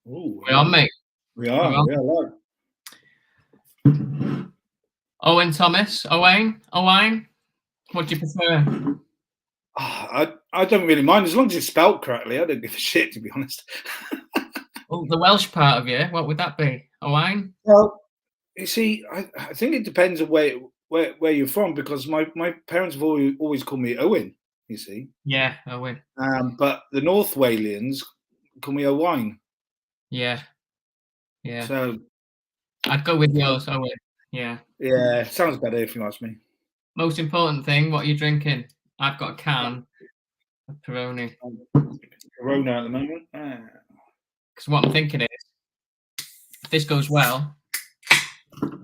Oh, We are, mate. we are. We are live. Owain Thomas. Owain. What do you prefer? I don't really mind as long as it's spelled correctly. I don't give a shit, to be honest. Oh, the Welsh part of you. What would that be? Owain. Well, you see, I think it depends on where you're from, because my parents have always called me Owen. You see, Yeah, Owain. but the North Walians call me Owain. Yeah. So I'd go with yours, Owain. Yeah. Yeah, sounds better if you ask me. Most important thing, what are you drinking? I've got a can of Peroni. Corona at the moment. Because what I'm thinking is, if this goes well, I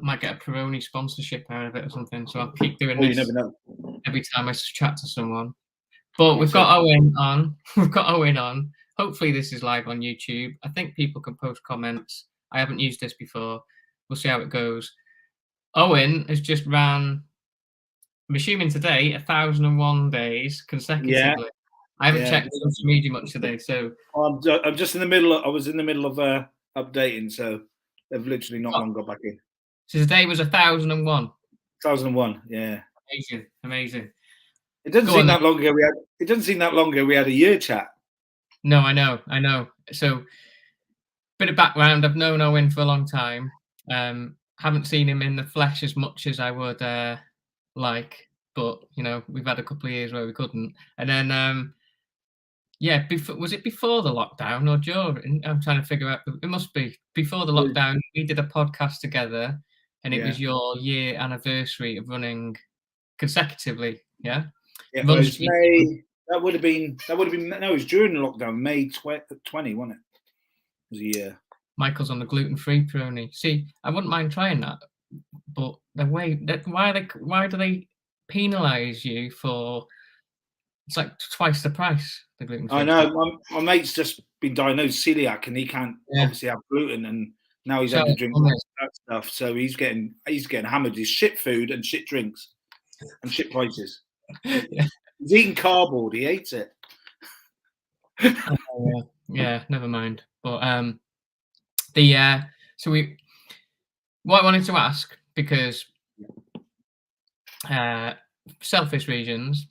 might get a Peroni sponsorship out of it or something. So I'll keep doing You this never know. every time I chat to someone. But we've got Owain on. Hopefully this is live on YouTube. I think people can post comments. I haven't used this before. We'll see how it goes. Owain has just ran, I'm assuming today, 1,001 days consecutively. Yeah. I haven't checked social media much today, so I'm just in the middle. I was in the middle of updating, so they've literally not long got back in. So today was 1,001. 1,001, yeah. Amazing. It doesn't seem that long ago. It doesn't seem that long ago we had a year chat. No, I know. So, bit of background. I've known Owain for a long time. Haven't seen him in the flesh as much as I would like, but we've had a couple of years where we couldn't. And then, was it before the lockdown or during? I'm trying to figure out. It must be before the lockdown. We did a podcast together, and it was your year anniversary of running consecutively. Yeah. Yeah, it was May. That would have been. No, it was during the lockdown, May 2020, wasn't it? It was a year. Michael's on the gluten-free Peroni. See, I wouldn't mind trying that, but why do they penalise you for? It's like twice the price. The gluten-free. I know. My mate's just been diagnosed celiac, and he can't obviously have gluten, and now he's having to drink that stuff. So he's getting hammered. He's shit food and shit drinks and shit prices. He's eating cardboard. He hates it. Yeah, never mind. But what I wanted to ask, because selfish reasons,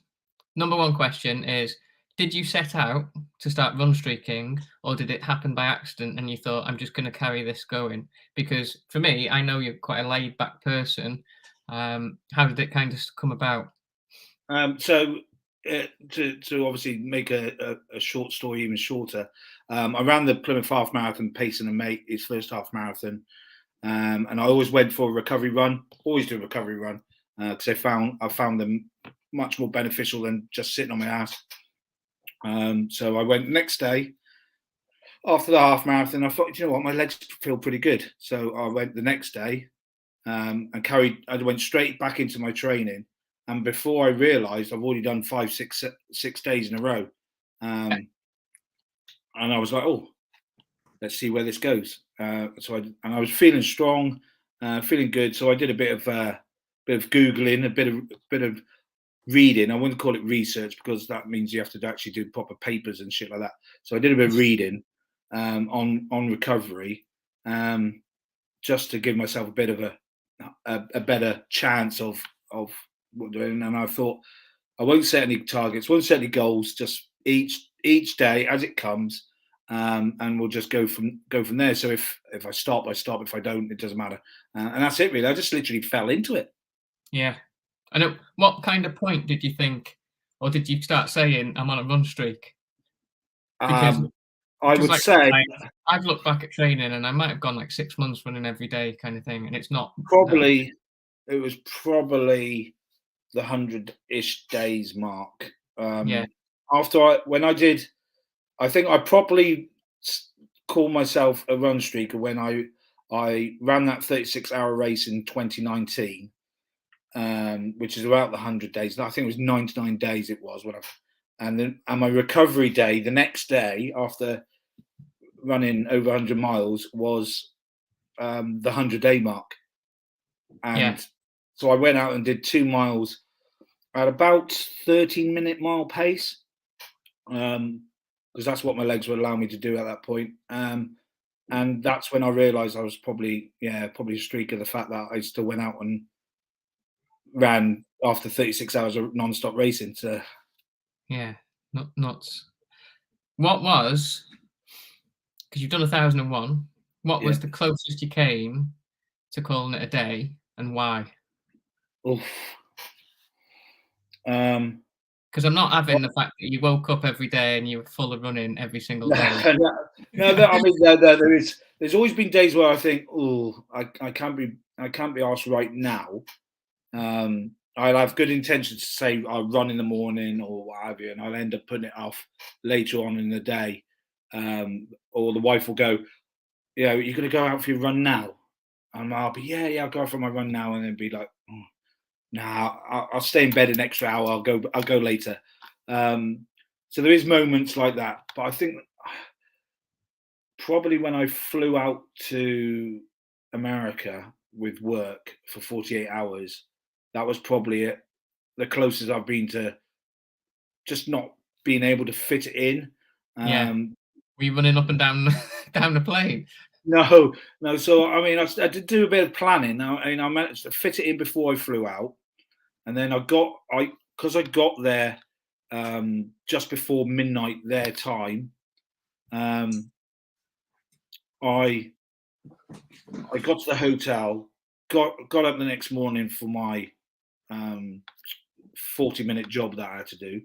number one question is, did you set out to start run streaking, or did it happen by accident and you thought, I'm just going to carry this going? Because for me, I know you're quite a laid back person. How did it kind of come about? To obviously make a short story even shorter, I ran the Plymouth Half Marathon pacing a mate his first half marathon, and I always went for a recovery run. Always do a recovery run because I found them much more beneficial than just sitting on my ass. So I went next day after the half marathon. I thought, you know what, my legs feel pretty good. So I went the next day and I went straight back into my training. And before I realised, I've already done 6 days in a row. And I was like, oh, let's see where this goes. I was feeling strong, feeling good. So I did a bit of Googling, a bit of reading. I wouldn't call it research because that means you have to actually do proper papers and shit like that. So I did a bit of reading on recovery, just to give myself a bit of a better chance of what doing. And I thought, I won't set any targets, won't set any goals, just each day as it comes, and we'll just go from there. So if I stop, I stop. If I don't, it doesn't matter. And that's it, really. I just literally fell into it. Yeah. I know. What kind of point did you think, or did you start saying, I'm on a run streak? Because I would say I've looked back at training and I might have gone like 6 months running every day kind of thing, and it's not it was probably the 100-ish days mark. When I did, I think I properly called myself a run streaker when I ran that 36-hour race in 2019, which is about the 100 days. I think it was 99 days. It was and my recovery day the next day after running over 100 miles was the 100-day mark. And so I went out and did 2 miles at about 13-minute mile pace, because that's what my legs would allow me to do at that point. and that's when I realised I was probably a streak of the fact that I still went out and ran after 36 hours of non-stop racing. So Yeah, not nuts. What was, because you've done 1,001, what yeah, was the closest you came to calling it a day, and why? oof. Um, Because I'm not having the fact that you woke up every day and you were full of running every single no, day. no, I mean, there's always been days where I think, oh, I can't be asked right now. I'll have good intentions to say I'll run in the morning or what have you, and I'll end up putting it off later on in the day. Or the wife will go, you're going to go out for your run now? And I'll be, yeah, I'll go out for my run now, and then be like, oh, nah, I'll stay in bed an extra hour. I'll go later. So there is moments like that, but I think probably when I flew out to America with work for 48 hours, that was probably it. The closest I've been to just not being able to fit it in. Yeah. Um, Were you running up and down down the plane? no, no. So I mean, I did do a bit of planning. I managed to fit it in before I flew out, and then because I got there just before midnight their time. I I got to the hotel, got up the next morning for my 40-minute job that I had to do.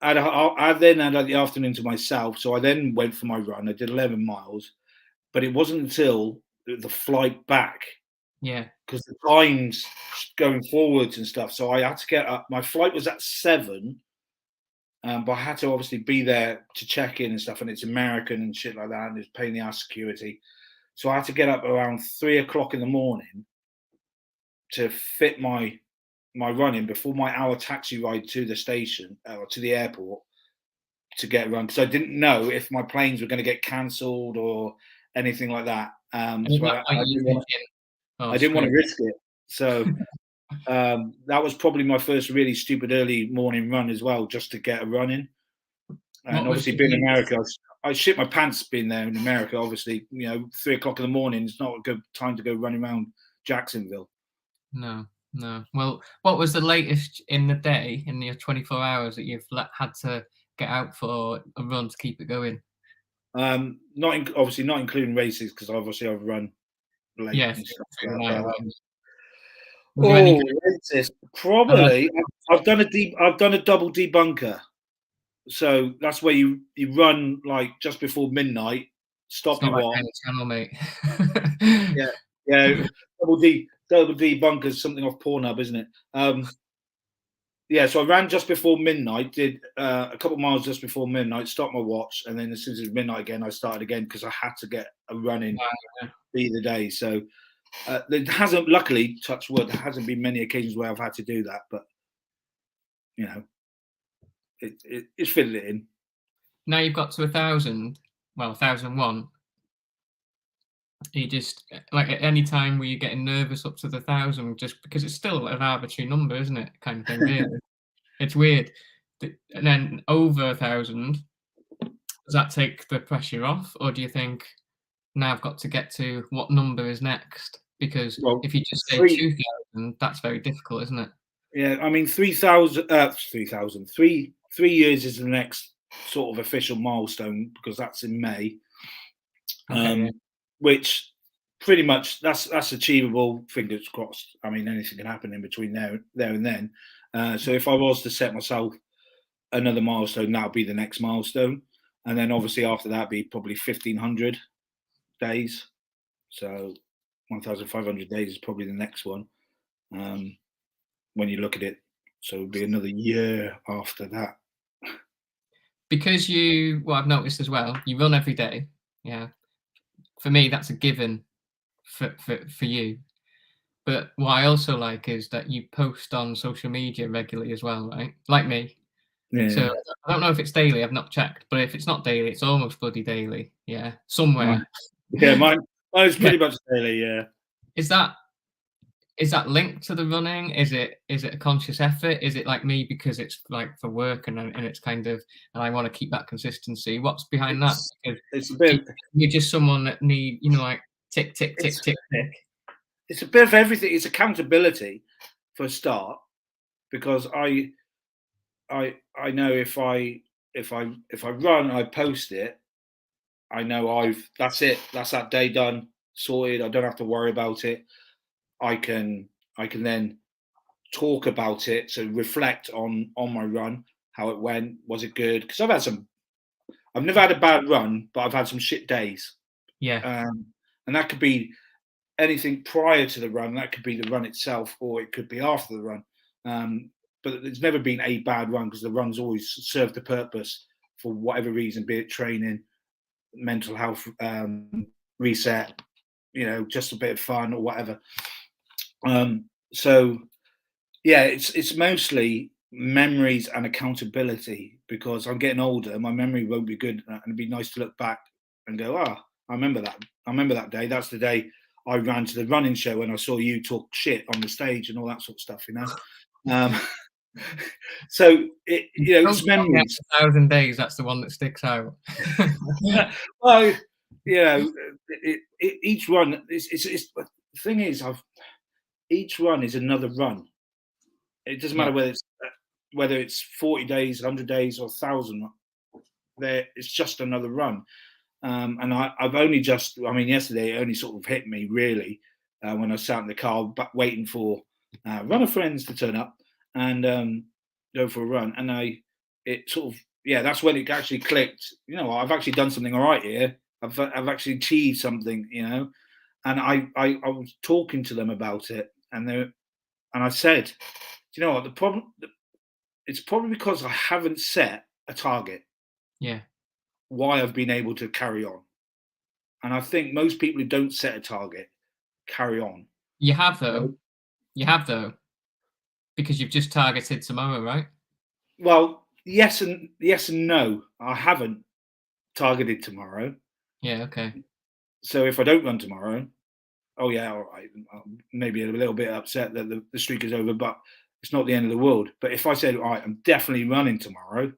I then had the afternoon to myself, so I then went for my run. I did 11 miles, but it wasn't until the flight back, Yeah. because the times going forwards and stuff. So I had to get up. My flight was at 7, but I had to obviously be there to check in and stuff. And it's American and shit like that, and it's paying the ass security. So I had to get up around 3 o'clock in the morning to fit my running before my hour taxi ride to the station or to the airport to get a run, because I didn't know if my planes were going to get cancelled or anything like that. And at So that point, you're thinking, "Oh, I didn't want screw to risk it. So that was probably my first really stupid early morning run as well, just to get a run in. And what was obviously, the being in latest?" America, I shit my pants being there in America. Obviously, 3 o'clock in the morning is not a good time to go running around Jacksonville. No, no. Well, what was the latest in the day, in your 24 hours, that you've had to get out for a run to keep it going? Obviously not including races, because obviously I've run late Yeah, and stuff through the like night that. or But whatever. Was there any races kind of probably. I've done a double debunker. So that's where you run like just before midnight, it's stop not your that watch. kind of channel, mate. Yeah, yeah. Double debunker is something off Pornhub, isn't it? Yeah, so I ran just before midnight, did a couple of miles just before midnight, stopped my watch, and then as soon as it was midnight again, I started again because I had to get a run in Wow. either day. So there hasn't, luckily, touch wood, there hasn't been many occasions where I've had to do that, but you know, it's fitted it in. Now you've got to 1,000, well, 1,001. You just, like, at any time were you getting nervous up to the 1,000, just because it's still an arbitrary number, isn't it? Kind of thing, really. It's weird. And then over 1,000, does that take the pressure off, or do you think, now I've got to get to what number is next? Because Well, if you just say three, 2,000, that's very difficult, isn't it? yeah, I mean 3,000, 3,000, 3 years is the next sort of official milestone, because that's in May. Okay, yeah. Which pretty much that's achievable. Fingers crossed. I mean, anything can happen in between there and then. So if I was to set myself another milestone, that would be the next milestone, and then obviously after that be probably 1,500 days. So 1,500 days is probably the next one, when you look at it. So it'd be another year after that. Because what I've noticed as well, you run every day. Yeah. For me, that's a given for you. But what I also like is that you post on social media regularly as well, right? Like me. So Yeah, I don't know if it's daily, I've not checked, but if it's not daily, it's almost bloody daily. Yeah. Somewhere. mine, yeah, mine is Yeah. pretty much daily. Yeah. Is that is that linked to the running? Is it a conscious effort? Is it like me because it's like for work and it's kind of, and I want to keep that consistency? What's behind that? It's Because it's a you, bit you're just someone that need, like tick tick tick it's tick tick. it's a bit of everything. It's accountability for a start, because I know if I run, I post it, I know that's it. That's that day done, sorted. I don't have to worry about it. I can I can then talk about it, so reflect on my run, how it went, was it good? Because I've never had a bad run, but I've had some shit days, Yeah, um, and that could be anything prior to the run. That could be the run itself, or it could be after the run. Um, but there's never been a bad run, because the run's always served a purpose for whatever reason, be it training, mental health, reset, just a bit of fun or whatever. So yeah, it's mostly memories and accountability, because I'm getting older. My memory won't be good, and it'd be nice to look back and go, I remember that. I remember that day. That's the day I ran to the running show and I saw you talk shit on the stage and all that sort of stuff. Um, so don't it's tell me memories. after 1,000 days that's the one that sticks out. Well, each run. The thing is, each run is another run. It doesn't Yeah, matter whether it's 40 days, 100 days, or 1,000. It's just another run. And I've only just, I mean, yesterday it only sort of hit me really, when I sat in the car waiting for runner friends to turn up and go for a run. And it sort of, yeah, that's when it actually clicked. I've actually done something all right here. I've actually achieved something. And I was talking to them about it, and I said, you know what, the problem, it's probably because I haven't set a target yeah. why I've been able to carry on. And I think most people who don't set a target carry on. You have You though. know? You have though, because you've just targeted tomorrow, right? Well, yes and no. I haven't targeted tomorrow. Yeah, okay. So if I don't run tomorrow, oh yeah, all right, maybe a little bit upset that the streak is over, but it's not the end of the world. But if I said, all right, I'm definitely running tomorrow,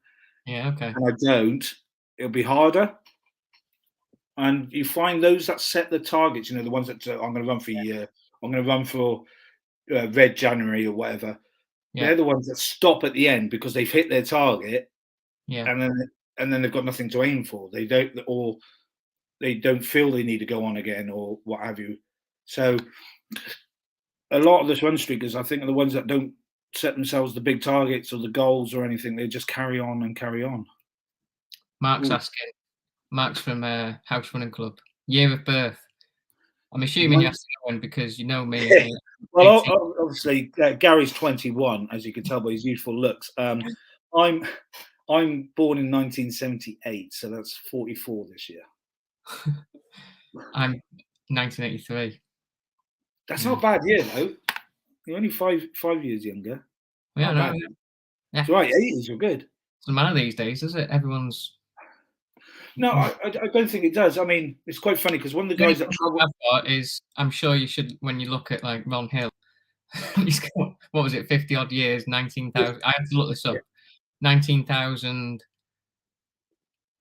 Yeah, okay. and I don't, it'll be harder. And you find those that set the targets, the ones that I'm going to run for a year, I'm going to run for Red January or whatever. Yeah, They're the ones that stop at the end because they've hit their target, yeah. and then they've got nothing to aim for. They don't, or they don't feel they need to go on again, or what have you. So a lot of the run streakers, I think, are the ones that don't set themselves the big targets or the goals or anything. They just carry on and carry on. Mark's Ooh. asking. Mark's from House Running Club. Year of birth. I'm assuming you Mine- have to know one because you know me. 18. well, obviously, Gary's 21, as you can tell by his youthful looks. I'm I'm born in 1978, so that's 44 this year. I'm 1983. That's Yeah. not a bad year though. You're only five years younger. Yeah, Not no, bad. yeah. Yeah. It's right. 80s are good. Doesn't matter these days, does it? Everyone's. No, Mm. I don't think it does. I mean, it's quite funny because one of the The only guys that problem travel. I've got is I'm sure you should, when you look at like Ron Hill, he's got, what was it, 50 odd years, 19,000. I have to look this Yeah, up. 19,000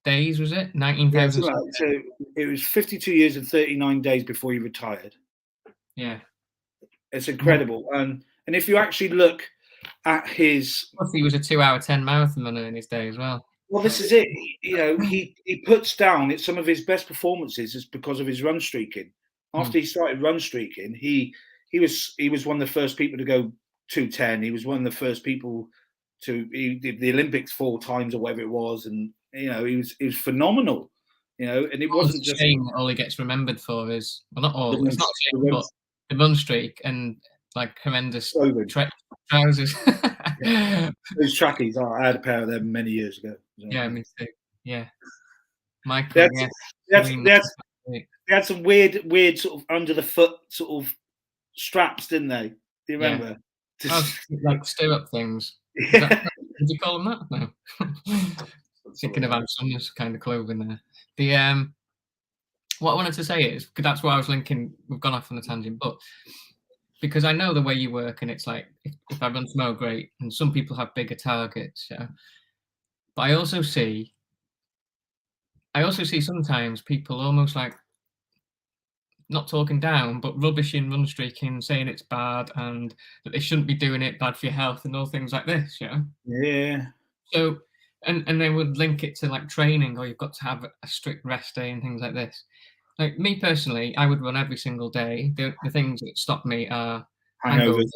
days, was it? yeah, 19,000. so, so it was 52 years and 39 days before he retired. Yeah. It's incredible. And if you actually look at his, Plus, he was a 2 hour 10 marathon runner in his day as well. well, this is it. He puts down some of his best performances is because of his run streaking. Mm. After he started run streaking, he was one of the first people to go 2:10. He was one of the first people he did the Olympics 4 times or whatever it was, and he was phenomenal. And it It's wasn't a just shame that all he gets remembered for is, well, not the all. run, It's not a the shame, run but the run streak and like horrendous slogan. trousers. Yeah. Those trackies, I had a pair of them many years ago. So, Yeah, yeah. me too. Yeah, They Michael. had, Yeah, they had, Serene. they had, they had some weird sort of under the foot sort of straps, didn't they? Do you Yeah. remember? Oh, like stirrup things. Is that? Yeah. Would you call them that? No. Thinking of Ann Summers kind of clothing there. The what I wanted to say is, 'cause that's why I was linking. We've gone off on a tangent, but because I know the way you work, and it's like if I run tomorrow, great. And some people have bigger targets, yeah. But I also see sometimes people almost like not talking down, but rubbishing run streaking, saying it's bad and that they shouldn't be doing it, bad for your health, and all things like this, yeah. Yeah. So, and they would link it to like training, or you've got to have a strict rest day and things like this. Like me personally, I would run every single day. The things that stop me are hangover. Hangovers.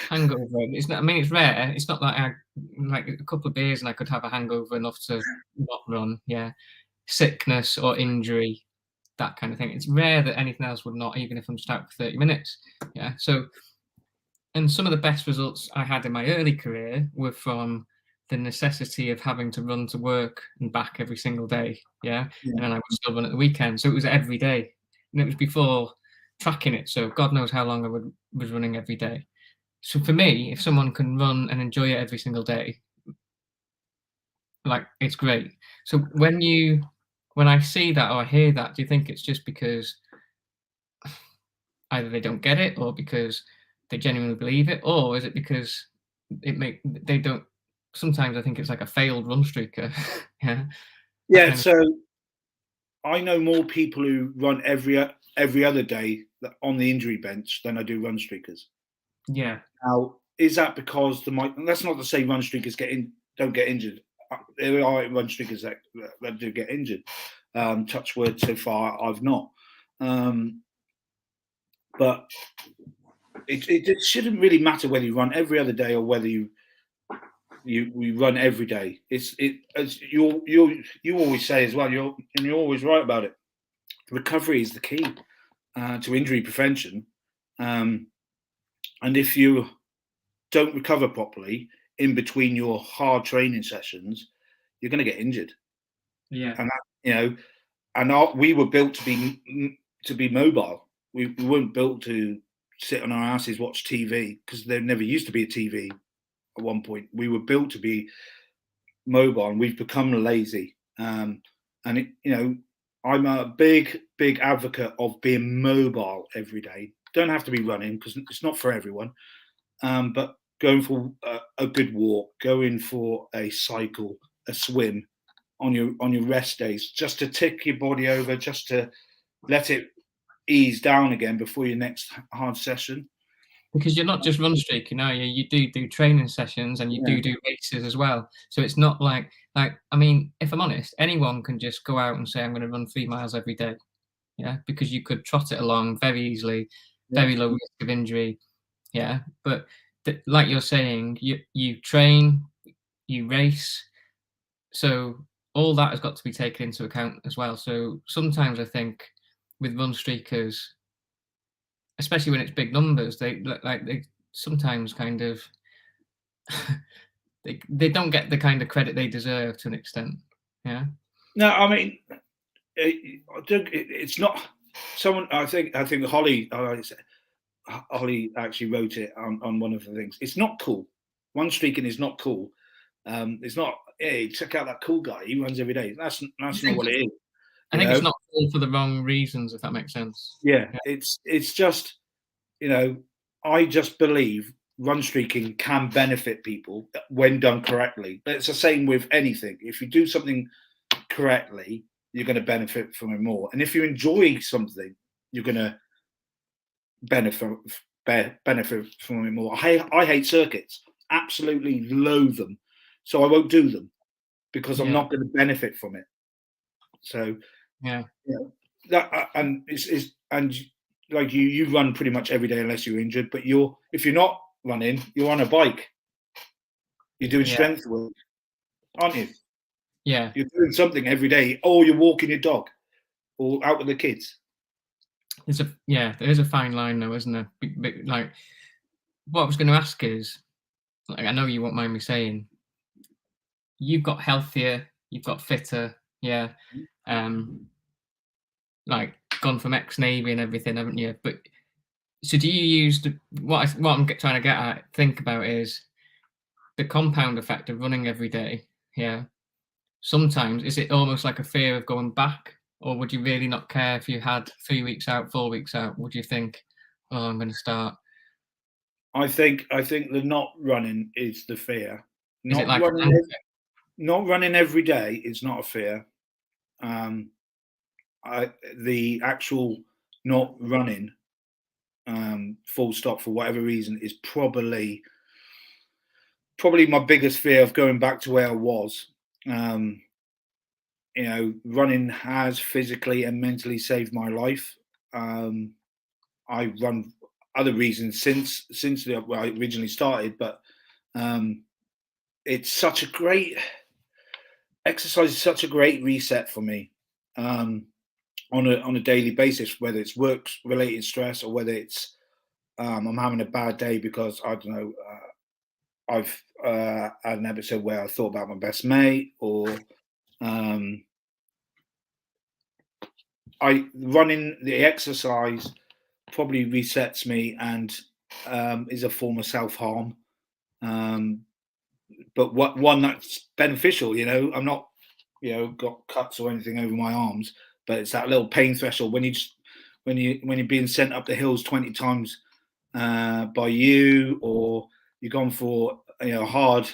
Hangover. It's not. I mean, it's rare. It's not like I like a couple of beers and I could have a hangover enough to not run. Yeah, sickness or injury, that kind of thing. It's rare that anything else would not, even if I'm just out for 30 minutes. Yeah. So, and some of the best results I had in my early career were from the necessity of having to run to work and back every single day. Yeah. Yeah. And then I would still run at the weekend. So it was every day. And it was before tracking it. So God knows how long was running every day. So for me, if someone can run and enjoy it every single day, like it's great. So when I see that or I hear that, do you think it's just because either they don't get it, or because they genuinely believe it, or is it because they don't? Sometimes I think it's like a failed run streaker. Yeah. Yeah. So I know more people who run every other day on the injury bench than I do run streakers. Yeah. Now, is that because that's not to say run streakers don't get injured. There are run streakers that do get injured. Touch wood, so far I've not. But it shouldn't really matter whether you run every other day or whether you run every day. It's as you always say as well. You're always right about it. Recovery is the key to injury prevention. And if you don't recover properly in between your hard training sessions, you're going to get injured. Yeah. And we were built to be mobile. We weren't built to sit on our asses, watch TV, because there never used to be a TV at one point. We were built to be mobile, and we've become lazy. I'm a big advocate of being mobile every day. Don't have to be running because it's not for everyone. But going for a good walk, going for a cycle, a swim on your rest days, just to tick your body over, just to let it ease down again before your next hard session. Because you're not just run streaking, are you? You do training sessions, and you do races as well. So it's not like I mean, if I'm honest, anyone can just go out and say, I'm going to run 3 miles every day. Yeah, because you could trot it along very easily, very low risk of injury. Yeah, but like you're saying, you train, you race, so all that has got to be taken into account as well. So sometimes I think with run streakers, especially when it's big numbers, they sometimes kind of they don't get the kind of credit they deserve to an extent. Yeah. No, I mean, it's not someone. I think Holly actually wrote it on one of the things. It's not cool. Run streaking is not cool. It's not. Hey, check out that cool guy. He runs every day. That's not what it is. I think it's not cool for the wrong reasons, if that makes sense. Yeah. It's just, I just believe run streaking can benefit people when done correctly. But it's the same with anything. If you do something correctly, you're going to benefit from it more. And if you enjoy something, you're going to benefit from it more. I hate circuits. Absolutely loathe them. So I won't do them because I'm not going to benefit from it. So that and and like you run pretty much every day unless you're injured. But if you're not running, you're on a bike. You're doing strength work, aren't you? Yeah. You're doing something every day, or you're walking your dog, or out with the kids. There is a fine line though, isn't there? Like, what I was going to ask is, like, I know you won't mind me saying, you've got healthier, you've got fitter, like gone from ex-Navy and everything, haven't you? But so do you use what I'm trying to think about is the compound effect of running every day. Yeah. Sometimes is it almost like a fear of going back, or would you really not care if you had 3 weeks out, 4 weeks out? Would you think, oh, I'm going to start I think the not running is the fear. Is it Not like a running, banter? not running every day is not a fear. Um, the actual not running, full stop, for whatever reason, is probably my biggest fear of going back to where I was. Um, Running has physically and mentally saved my life. Um, I run other reasons since I originally started, but um, it's such a great exercise. Is such a great reset for me, um, on a daily basis, whether it's work related stress or whether it's I'm having a bad day because I don't know. I've had an episode where I thought about my best mate, or um, I running the exercise probably resets me and is a form of self harm. Um, but one that's beneficial. I'm not got cuts or anything over my arms, but it's that little pain threshold when when you're being sent up the hills 20 times by you, or you've gone for a hard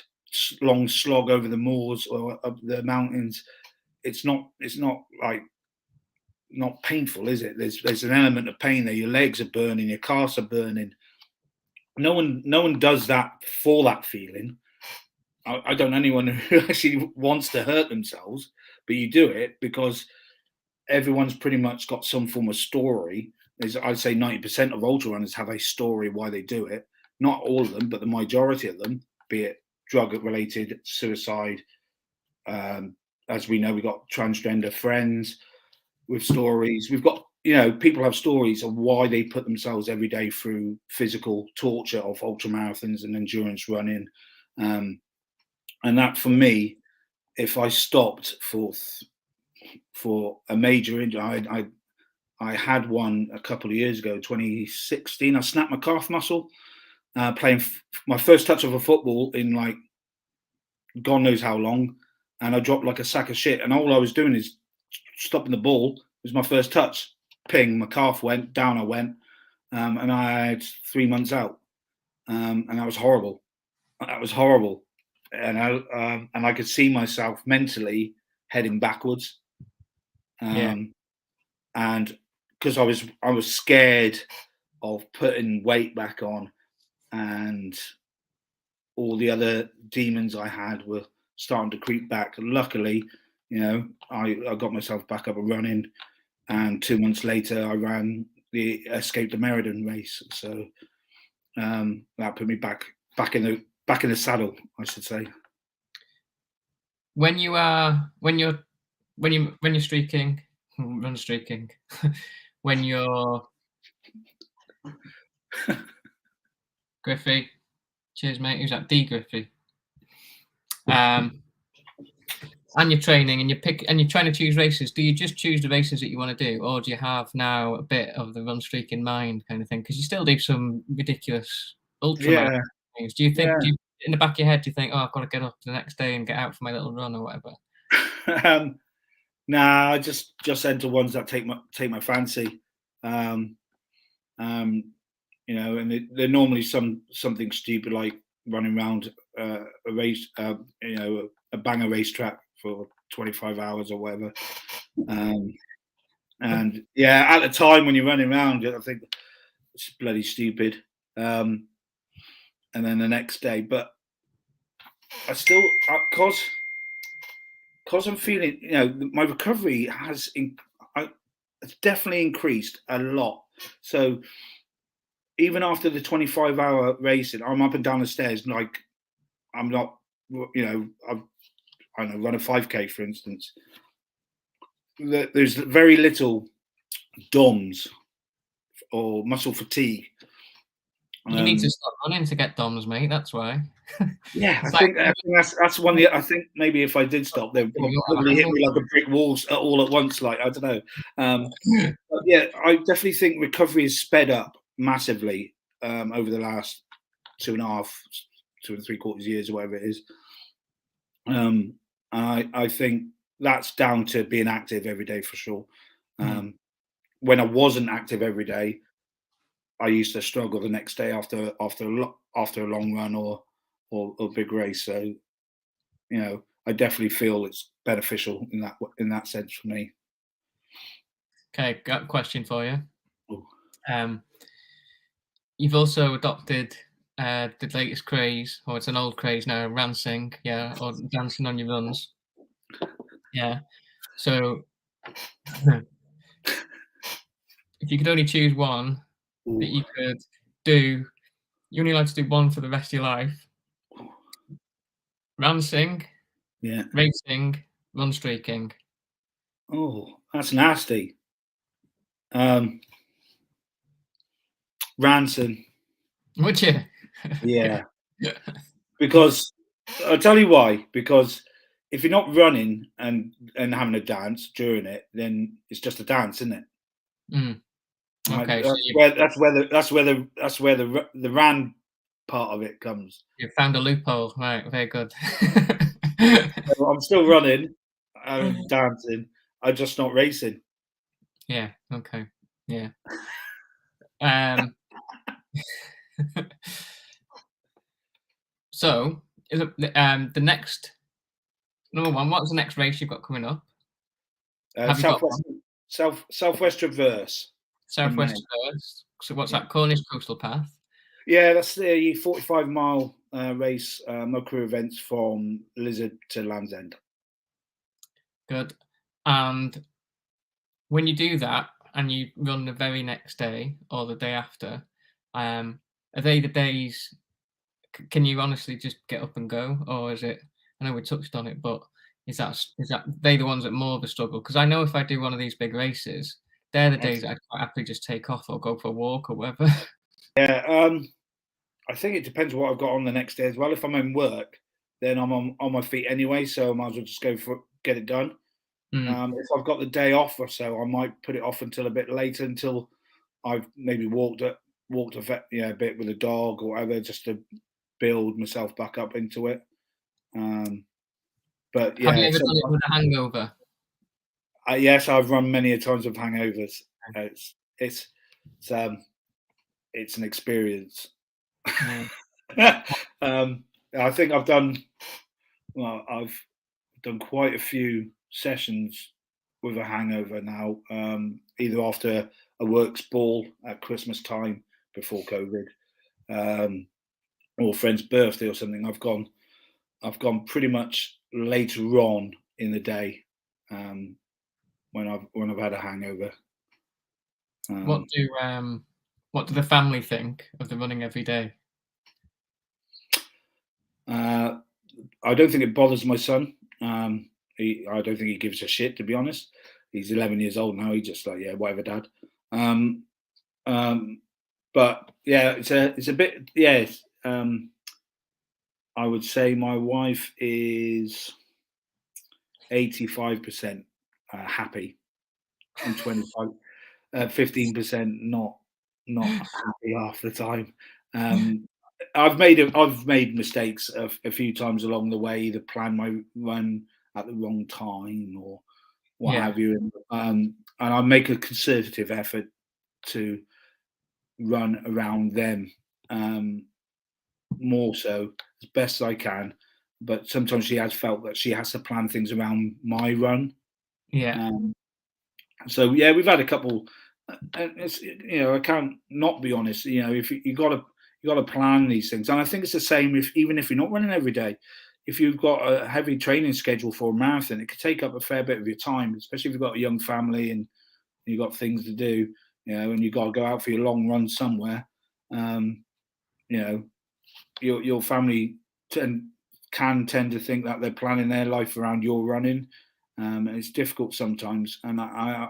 long slog over the moors or up the mountains. It's not like not painful, is it? There's an element of pain there. Your legs are burning, your calves are burning. No one does that for that feeling. I don't know anyone who actually wants to hurt themselves, but you do it because everyone's pretty much got some form of story. I'd say 90% of ultra runners have a story why they do it. Not all of them, but the majority of them, be it drug related, suicide. Um, as we know, we've got transgender friends with stories. We've got, people have stories of why they put themselves every day through physical torture of ultra marathons and endurance running. Um, and that for me, if I stopped for a major injury, I had one a couple of years ago, 2016. I snapped my calf muscle playing my first touch of a football in like God knows how long, and I dropped like a sack of shit. And all I was doing is stopping the ball. It was my first touch. Ping, my calf went down. I went, and I had 3 months out, and that was horrible. That was horrible, and I could see myself mentally heading backwards, Yeah, and because I was scared of putting weight back on, and all the other demons I had were starting to creep back. Luckily, I got myself back up and running, and 2 months later, I ran the Escape the Meriden race. So that put me back in the saddle, I should say. when you are when you're streaking, run streaking, when you're Griffey, cheers mate. Who's that? D Griffey. And you're training and you're trying to choose races. Do you just choose the races that you want to do, or do you have now a bit of the run streak in mind, kind of thing? Because you still do some ridiculous ultra marathon Yeah, things. Do you think? yeah. Do you, in the back of your head, do you think, oh, I've got to get up the next day and get out for my little run or whatever? Nah, I just enter ones that take my fancy. Um, um, and they're normally something stupid like running around a race, a banger racetrack for 25 hours or whatever. Um, and yeah, at the time when you're running around, I think it's bloody stupid. And then the next day, but I still, because I'm feeling, my recovery it's definitely increased a lot. So even after the 25-hour racing, I'm up and down the stairs like I'm not, I don't know, run a 5K, for instance. There's very little DOMS or muscle fatigue. You need to stop running to get DOMs, mate. That's why. Yeah, I It's like think, I think that's one. I think maybe if I did stop, they would you got a probably hit handle. me like a brick walls all at once. Like I don't know. But yeah, I definitely think recovery is sped up massively over the last 2.5, 2 and 3/4 years, or whatever it is. I think that's down to being active every day for sure. Mm. When I wasn't active every day, I used to struggle the next day after a long run or a big race. So I definitely feel it's beneficial in that sense for me. Okay, got a question for you. Ooh. You've also adopted the latest craze, or it's an old craze now, rancing, yeah, or dancing on your runs. Yeah. So if you could only choose one that Ooh. you could do, you're only allowed to do one for the rest of your life. Rancing, Yeah. racing, run streaking. Oh, that's nasty. Ransom. Would you? Yeah. Because I'll tell you why. Because if you're not running and having a dance during it, then it's just a dance, isn't it? Mm. Right? Okay, so That's where the ran part of it comes. you found a loophole. Right, very good. So I'm still running, I'm dancing. I'm just not racing. Yeah, okay. Yeah. Um, so is it the next number one, what's the next race you've got coming up? Have you got one? Southwest Traverse in May. Southwest Traverse. So what's Yeah, that? Cornish Coastal Path? yeah, that's the 45-mile race, mud-crew events from Lizard to Land's End. Good. And when you do that and you run the very next day or the day after, are they the days can you honestly just get up and go, or is it? I know we touched on it, but is that they the ones that more of a struggle? Because I know if I do one of these big races, they're the days I'd quite happily just take off or go for a walk or whatever. Yeah, I think it depends what I've got on the next day as well. If I'm in work, then I'm on my feet anyway, so I might as well just go for get it done. Mm, If I've got the day off or so, I might put it off until a bit later, until I've maybe a bit with a dog or whatever, just to build myself back up into it. But have you yeah, ever done it with a hangover? yes, I've run many a times with hangovers. It's it's it's um it's an experience. Yeah. I think I've done quite a few sessions with a hangover now, either after a works ball at Christmas time before COVID, or a friend's birthday or something. I've gone pretty much later on in the day, when I've had a hangover. What Um, do um what do the family think of the running every day? uh, I don't think it bothers my son. I don't think he gives a shit, to be honest. He's 11 years old now. He's just like, yeah, whatever, dad. Um, um, but yeah, it's a bit, yeah. I would say my wife is 85% happy, and 15% not happy half the time. Um, I've made mistakes a few times along the way, either plan my run at the wrong time or what Yeah, have you, and I make a concerted effort to run around them, more so as best I can. But sometimes she has felt that she has to plan things around my run. yeah, Um, so yeah, we've had a couple. And it's, I can't not be honest. If you got to plan these things, and I think it's the same if even if you're not running every day. If you've got a heavy training schedule for a marathon, it could take up a fair bit of your time, especially if you've got a young family and you've got things to do. And you've got to go out for your long run somewhere. Um, you know, your family can tend to think that they're planning their life around your running, and it's difficult sometimes. And I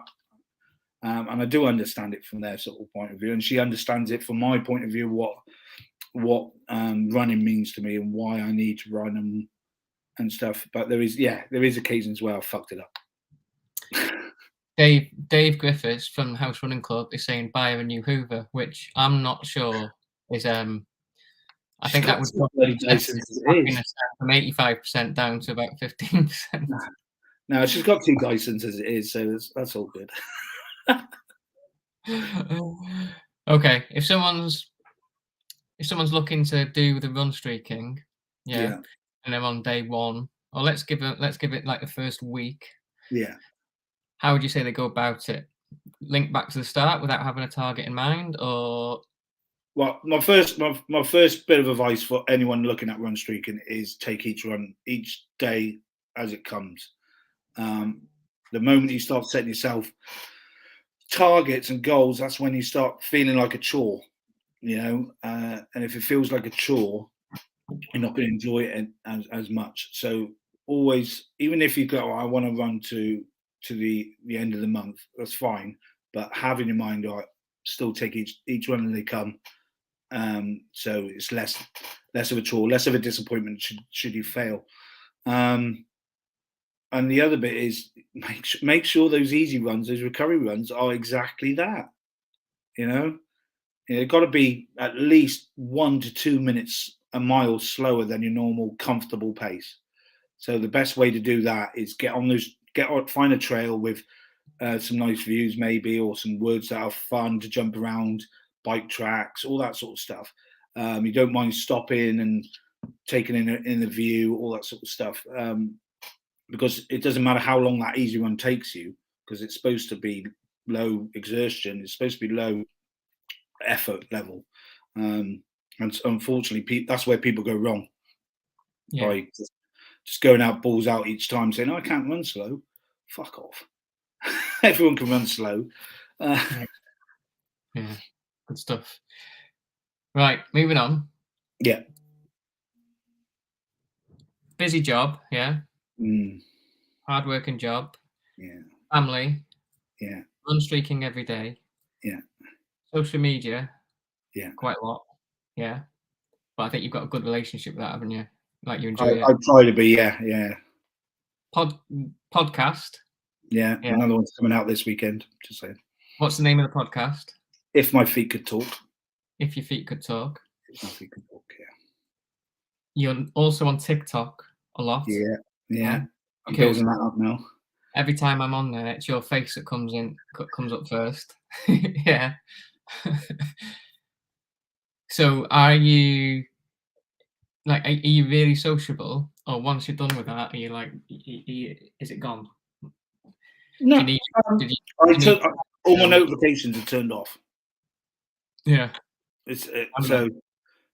do understand it from their sort of point of view, and she understands it from my point of view. What running means to me and why I need to run and stuff. But there is occasions where I've fucked it up. Dave Griffiths from the House Running Club is saying buy a new Hoover, which I'm not sure is I She's think that got would two probably bloody adjust Dysons his as it is. happiness from 85% down to about 15%. No, she's got two Dysons as it is, so that's all good. Okay, if someone's looking to do the run streaking, yeah, Yeah, and they're on day 1, or let's give it like the first week, yeah. how would you say they go about it? Link back to the start without having a target in mind, or Well, my first bit of advice for anyone looking at run streaking is take each run each day as it comes. Um, the moment you start setting yourself targets and goals, that's when you start feeling like a chore, and if it feels like a chore, you're not going to enjoy it as much. So always, even if you go, "Oh, I want to run to the end of the month," that's fine. But have in your mind, all right, still take each run as they come. So it's less of a chore, less of a disappointment should you fail. Um, and the other bit is make sure those easy runs, those recovery runs, are exactly that. You know, They've got to be at least 1 to 2 minutes a mile slower than your normal comfortable pace. So the best way to do that is find a trail with some nice views, maybe, or some woods that are fun to jump around, bike tracks, all that sort of stuff. You don't mind stopping and taking in the view, all that sort of stuff, because it doesn't matter how long that easy run takes you, because it's supposed to be low exertion, it's supposed to be low effort level. And unfortunately, that's where people go wrong yeah, by just going out balls out each time, saying, "Oh, I can't run slow." Fuck off. Everyone can run slow. Uh, yeah, yeah, good stuff. Right, moving on. yeah. Busy job, yeah, Mm, hard-working job, yeah. family, Yeah. run streaking every day, Yeah. social media Yeah. quite a lot, yeah, but I think you've got a good relationship with that, haven't you? Like, you I, enjoy it. I try to be. Yeah. Yeah. Pod podcast, Yeah. yeah. Another one's coming out this weekend. Just saying. What's the name of the podcast? If my feet could talk. If Your Feet Could Talk. If my feet could talk. You're also on TikTok a lot, Yeah. Yeah. yeah, Yeah. I'm because building that up now. every time I'm on there, it's your face that comes up first. Yeah. So are you are you really sociable, or once you're done with that, are you like, is it gone? Do you No. need Um, did you I do you need took all my to know? notifications are turned off. Yeah. It's I don't know.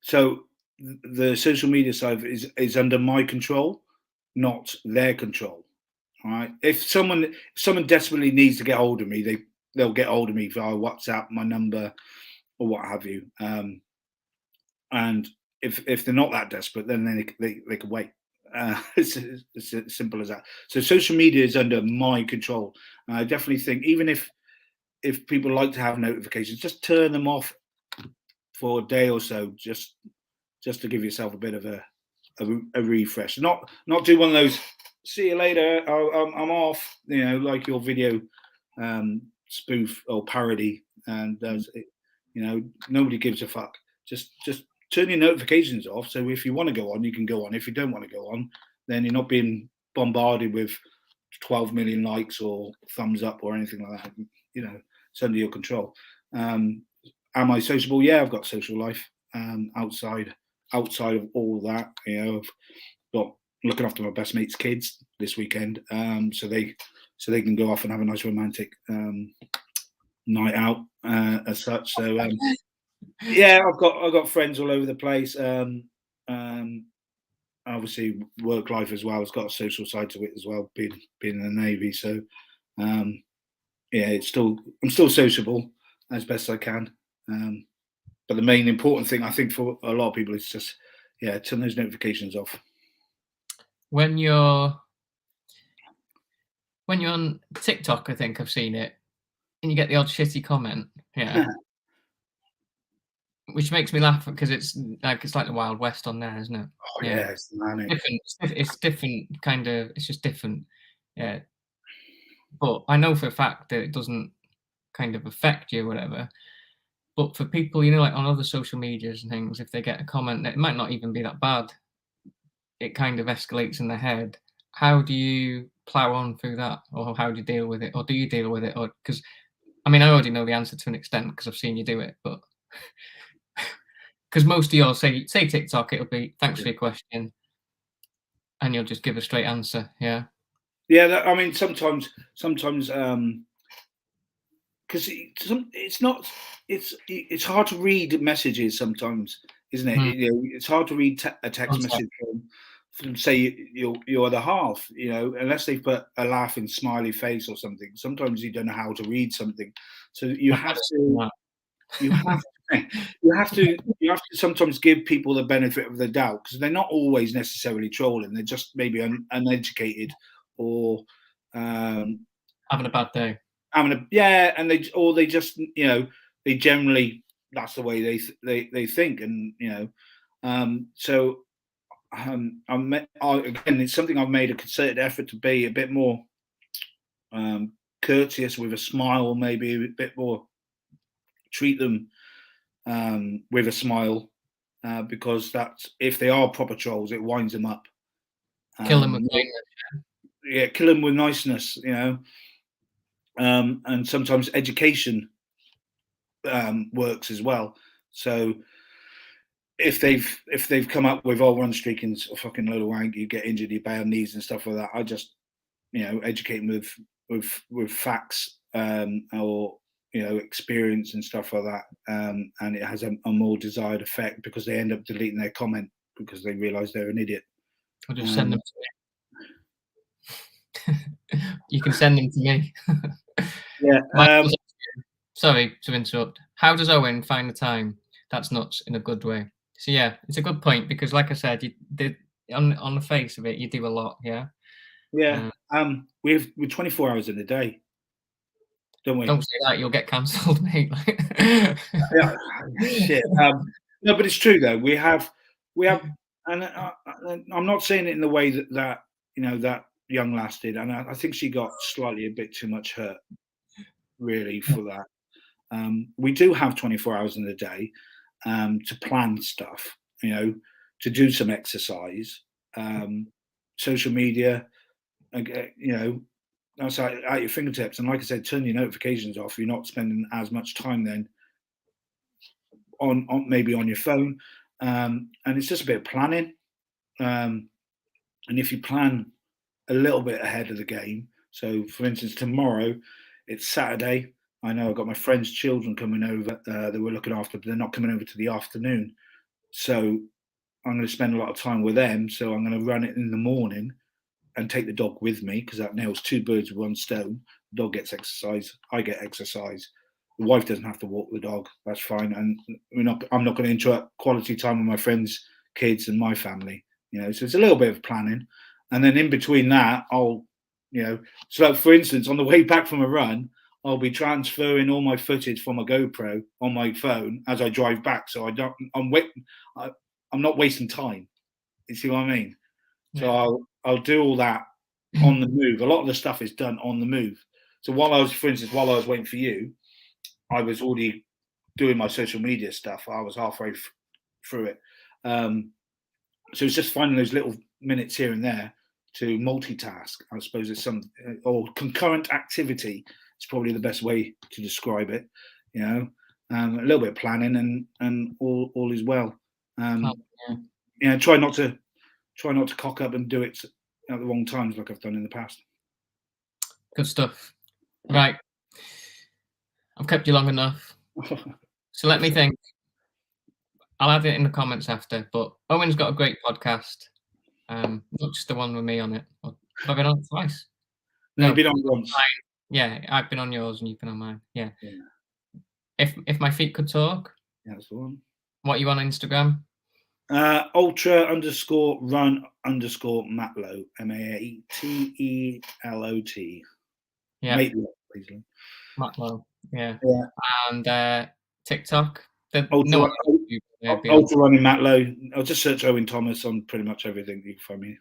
so the social media side is under my control, not their control. All right. If someone desperately needs to get hold of me, they'll get hold of me via WhatsApp, my number, or what have you. And if they're not that desperate, then they can wait. It's as simple as that. So social media is under my control. And I definitely think even if people like to have notifications, just turn them off for a day or so, just to give yourself a bit of a refresh. Not do one of those. See you later. I'm off. Like your video spoof or parody, and nobody gives a fuck. Just turn your notifications off. So if you want to go on, you can go on. If you don't want to go on, then you're not being bombarded with 12 million likes or thumbs up or anything like that. It's under your control. Am I sociable? Yeah, I've got social life outside of all that. I've got looking after my best mate's kids this weekend, so they can go off and have a nice romantic night out as such. So yeah, I've got friends all over the place. Obviously, work life as well. It's got a social side to it as well, being in the Navy. So yeah, I'm still sociable as best I can. But the main important thing I think for a lot of people is just turn those notifications off. When you're on TikTok, I think I've seen it, and you get the odd shitty comment, yeah, which makes me laugh because it's like the Wild West on there, isn't it? Oh Yeah. yeah, it's manic. Different. It's different kind of. It's just different. Yeah. But I know for a fact that it doesn't kind of affect you or whatever. But for people, like on other social medias and things, if they get a comment that it might not even be that bad, it kind of escalates in their head. How do you plow on through that, or how do you deal with it, or do you deal with it, or because I mean I already know the answer to an extent because I've seen you do it, but Because most of yours say TikTok, it'll be thanks Yeah. for your question, and you'll just give a straight answer. Yeah. Yeah, I mean, sometimes, because it's not, it's hard to read messages sometimes, isn't it? Mm, You know, it's hard to read a text context. message from say your other half, you know, unless they put a laughing smiley face or something. Sometimes you don't know how to read something, so you I've have never seen to that. you have you have to sometimes give people the benefit of the doubt because they're not always necessarily trolling. They're just maybe uneducated or um, Having a bad day. having a yeah, and they just they generally that's the way they think, and so again it's something I've made a concerted effort to be a bit more courteous with a smile, maybe a bit more treat them with a smile because that's if they are proper trolls, it winds them up. Kill them with Um, kindness. yeah, kill them with niceness, and sometimes education works as well. So if they've come up with run streaking's a fucking load of wank, you get injured, you bad knees and stuff like that. I just educate them with facts or experience and stuff like that, and it has a more desired effect because they end up deleting their comment because they realise they're an idiot. I'll just send Um, them to me. You can send them to me. yeah, Michael's sorry to interrupt. How does Owen find the time? That's nuts in a good way. So yeah, it's a good point because, like I said, you did on the face of it, you do a lot. Yeah. yeah. Uh, We're 24 hours in a day, don't we? don't say that; you'll get cancelled, mate. Yeah, shit. No, but it's true though. We have, and I'm not saying it in the way that young lass did, and I think she got slightly a bit too much hurt, really, for that. We do have 24 hours in a day to plan stuff, to do some exercise, um, social media, that's at your fingertips. And like I said, turn your notifications off. You're not spending as much time then on maybe on your phone, and it's just a bit of planning. Um, and if you plan a little bit ahead of the game, so for instance, tomorrow it's Saturday. I know I've got my friend's children coming over that we're looking after, but they're not coming over to the afternoon. So I'm going to spend a lot of time with them. So I'm going to run it in the morning and take the dog with me because that nails two birds with one stone. The dog gets exercise, I get exercise. The wife doesn't have to walk the dog. That's fine, and I'm not going to interrupt quality time with my friends, kids, and my family. So it's a little bit of planning, and then in between that, so like, for instance, on the way back from a run, I'll be transferring all my footage from a GoPro on my phone as I drive back, so I'm not wasting time. You see what I mean? So Yeah. I'll do all that on the move. A lot of the stuff is done on the move. So for instance, while I was waiting for you, I was already doing my social media stuff. I was halfway through it. So it's just finding those little minutes here and there to multitask. I suppose it's or concurrent activity is probably the best way to describe it. A little bit of planning and all is well. Yeah. Try not to cock up and do it at the wrong times like I've done in the past. Good stuff. Right. I've kept you long enough. So let me think. I'll add it in the comments after. But Owen's got a great podcast. Not just the one with me on it. Have I been on it twice? No, you've No. been on once. Yeah, I've been on yours and you've been on mine. Yeah. Yeah, If my feet could talk, that's the one. what you on Instagram? Ultra_run_Matlow, Mateelot. Yeah, Matelot, basically. Matlow. Yeah. Yeah. And TikTok. Ultra, No one knows you, they'd be on. ultra running Matlow. I'll just search Owain Thomas on pretty much everything you can find me.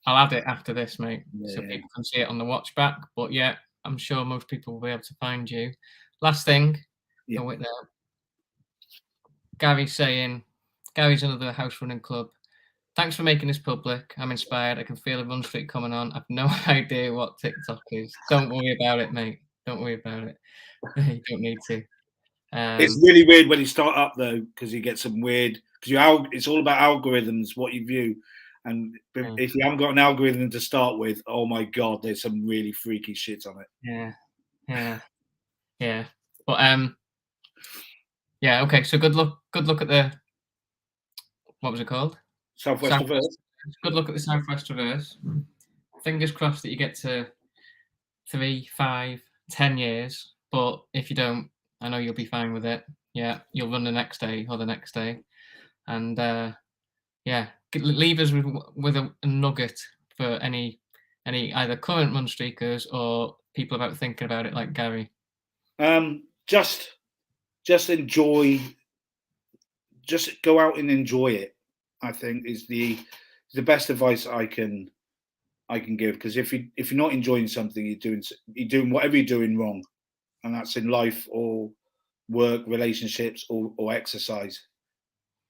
I'll add it after this, mate, so Yeah. people can see it on the watch back. But yeah, I'm sure most people will be able to find you. Last thing, Yeah. go with that. Gary's another house running club. Thanks for making this public. I'm inspired. I can feel a run streak coming on. I've no idea what TikTok is. Don't worry about it, mate. Don't worry about it. You don't need to. It's really weird when you start up though, because you get some weird. Because it's all about algorithms, what you view, and if you haven't got an algorithm to start with, oh my god, there's some really freaky shit on it. Yeah. But yeah. Okay. So good luck. Good luck at the, what was it called? Southwest Reverse. Good luck at the Southwest Reverse. Fingers crossed that you get to 3, 5, 10 years. But if you don't, I know you'll be fine with it. Yeah, you'll run the next day or the next day, and yeah, leave us with a nugget for any either current run streakers or people about thinking about it like Gary. Just enjoy. Just go out and enjoy it. I think is the best advice I can give, because if you're not enjoying something, you're doing whatever you're doing wrong, and that's in life or work, relationships, or exercise.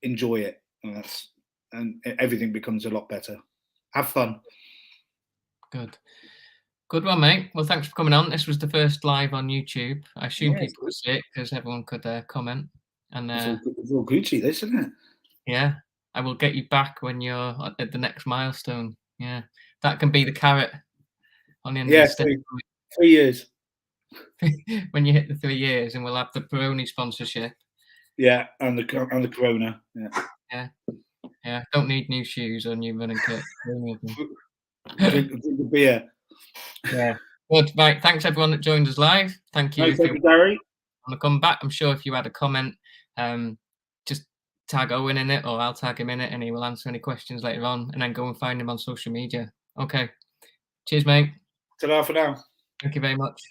Enjoy it, and everything becomes a lot better. Have fun. Good one, mate. Well, thanks for coming on. This was the first live on YouTube. I assume people would see it because everyone could comment. And it's all Gucci, this, isn't it? Yeah, I will get you back when you're at the next milestone. Yeah, that can be the carrot on the end of the stick. 3 years. When you hit the 3 years, and we'll have the Peroni sponsorship. Yeah, and the Corona. Yeah. Don't need new shoes or new running kit. drink the beer. Yeah. Good. Right. Thanks everyone that joined us live. Thank you. Thank you, Gary. Want to come back? I'm sure if you had a comment, just tag Owen in it, or I'll tag him in it, and he will answer any questions later on. And then go and find him on social media. Okay. Cheers, mate. Ta-ra for now. Thank you very much.